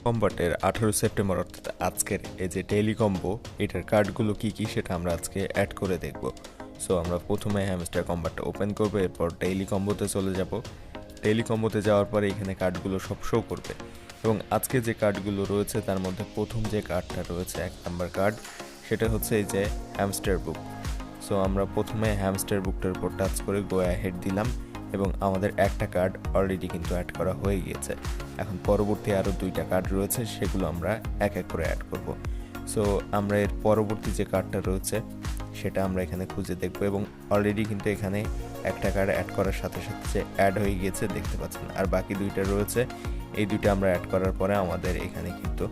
কম্বাটের 18 September অর্থাৎ আজকের এই যে ডেইলি কম্বো এটার কার্ডগুলো কি কি সেটা আমরা আজকে অ্যাড করে দেখব। সো আমরা প্রথমে হ্যামস্টার কম্বাটটা ওপেন করবো, এরপর ডেইলি কম্বোতে চলে যাব। ডেইলি কম্বোতে যাওয়ার পরে এখানে কার্ডগুলো সব শো করবে এবং আজকে যে কার্ডগুলো রয়েছে তার মধ্যে প্রথম যে কার্ডটা রয়েছে 1 নাম্বার কার্ড, সেটা হচ্ছে এই যে হ্যামস্টার বুক। সো আমরা প্রথমে হ্যামস্টার বুকটার উপর টাচ করে গো অ্যাহেড দিলাম এবং আমাদের একটা কার্ড অলরেডি কিন্তু অ্যাড করা হয়ে গিয়েছে। এখন পরবর্তী আরও 2টা কার্ড রয়েছে, সেগুলো আমরা এক এক করে অ্যাড করব। সো আমরা এর পরবর্তী যে কার্ডটা রয়েছে সেটা আমরা এখানে খুঁজে দেখব এবং অলরেডি কিন্তু এখানে একটা কার্ড অ্যাড করার সাথে সাথে যে অ্যাড হয়ে গিয়েছে দেখতে পাচ্ছেন, আর বাকি 2টা রয়েছে। এই 2টা আমরা অ্যাড করার পরে আমাদের এখানে কিন্তু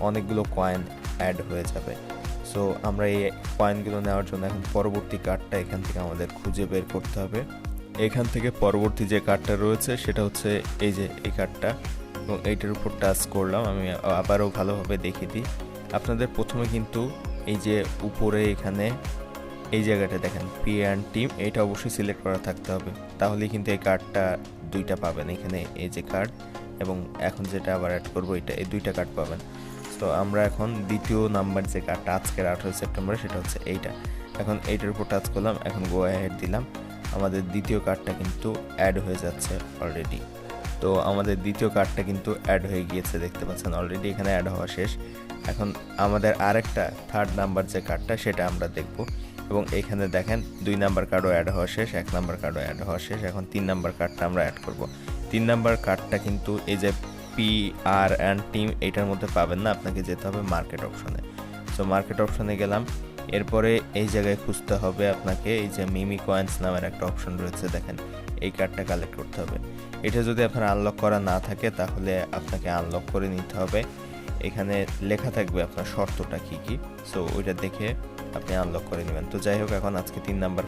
অনেকগুলো কয়েন অ্যাড হয়ে যাবে। সো আমরা এই কয়েনগুলো নেওয়ার জন্য এখন পরবর্তী কার্ডটা এখান থেকে আমাদের খুঁজে বের করতে হবে। এখান থেকে পরবর্তী যে কার্ডটা রয়েছে সেটা হচ্ছে এই যে এই কার্ডটা, এবং এইটার উপর টাচ করলাম। আমি আবারও ভালোভাবে দেখিয়ে দিই আপনাদের। প্রথমে কিন্তু এই যে উপরে এখানে এই জায়গাটা দেখেন পি অ্যান্ড টিম, এটা অবশ্যই সিলেক্ট করা থাকতে হবে, তাহলেই কিন্তু এই কার্ডটা 2টা পাবেন। এখানে এই যে কার্ড এবং এখন যেটা আবার অ্যাড করবো এটা, এই 2টা কার্ড পাবেন। তো আমরা এখন দ্বিতীয় নাম্বার যে কার্ডটা আজকের 18 সেপ্টেম্বরে সেটা হচ্ছে এইটা। এখন এইটার উপর টাচ করলাম, এখন গো অ্যাহেড দিলাম। আমাদের দ্বিতীয় কার্ডটা কিন্তু অ্যাড হয়ে যাচ্ছে অলরেডি। তো আমাদের দ্বিতীয় কার্ডটা কিন্তু অ্যাড হয়ে গিয়েছে দেখতে পাচ্ছেন, অলরেডি এখানে অ্যাড হওয়া শেষ। এখন আমাদের আরেকটা 3rd নাম্বার যে কার্ডটা সেটা আমরা দেখব এবং এখানে দেখেন 2 নাম্বার কার্ডও অ্যাড হওয়া শেষ, 1 নাম্বার কার্ডও অ্যাড হওয়া শেষ। এখন 3 নাম্বার কার্ডটা আমরা অ্যাড করব। 3 নাম্বার কার্ডটা কিন্তু এই যে পি আর অ্যান্ড টিম এইটার মধ্যে পাবেন না, আপনাকে যেতে হবে মার্কেট অপশনে। সো মার্কেট অপশনে গেলাম, এরপরে এই জায়গায় খুঁজতে হবে আপনাকে এই যে মিমি কয়েন্স নামের একটা অপশন রয়েছে, দেখেন এই কার্ডটা কালেক্ট করতে হবে। এটা যদি আপনার আনলক করা না থাকে তাহলে আপনাকে আনলক করে নিতে হবে। এখানে লেখা থাকবে আপনার শর্তটা কী কী, সো ওইটা দেখে আপনি আনলক করে নেবেন। তো যাই হোক, এখন আজকে 3 নাম্বার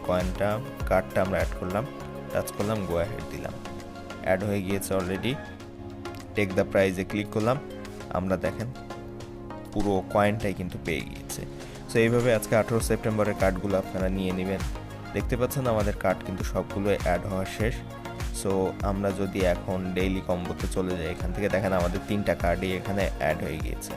কার্ডটা আমরা অ্যাড করলাম, টাচ করলাম, গো অ্যাহেড দিলাম, অ্যাড হয়ে গিয়েছে অলরেডি। টেক দ্য প্রাইজে ক্লিক করলাম, আমরা দেখেন পুরো কয়েনটাই কিন্তু পেয়ে গিয়েছে। সো এইভাবে আজকে 18 সেপ্টেম্বরের কার্ডগুলো আপনারা নিয়ে নেবেন। দেখতে পাচ্ছেন আমাদের কার্ড কিন্তু সবগুলো অ্যাড হওয়া শেষ। সো আমরা যদি এখন ডেইলি কম্বোতে চলে যাই, এখান থেকে দেখেন আমাদের 3টা কার্ডই এখানে অ্যাড হয়ে গিয়েছে।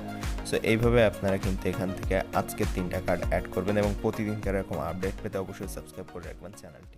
সো এইভাবে আপনারা কিন্তু এখান থেকে আজকে 3টা কার্ড অ্যাড করবেন এবং প্রতিদিনকার এরকম আপডেট পেতে অবশ্যই সাবস্ক্রাইব করে রাখবেন চ্যানেলটি।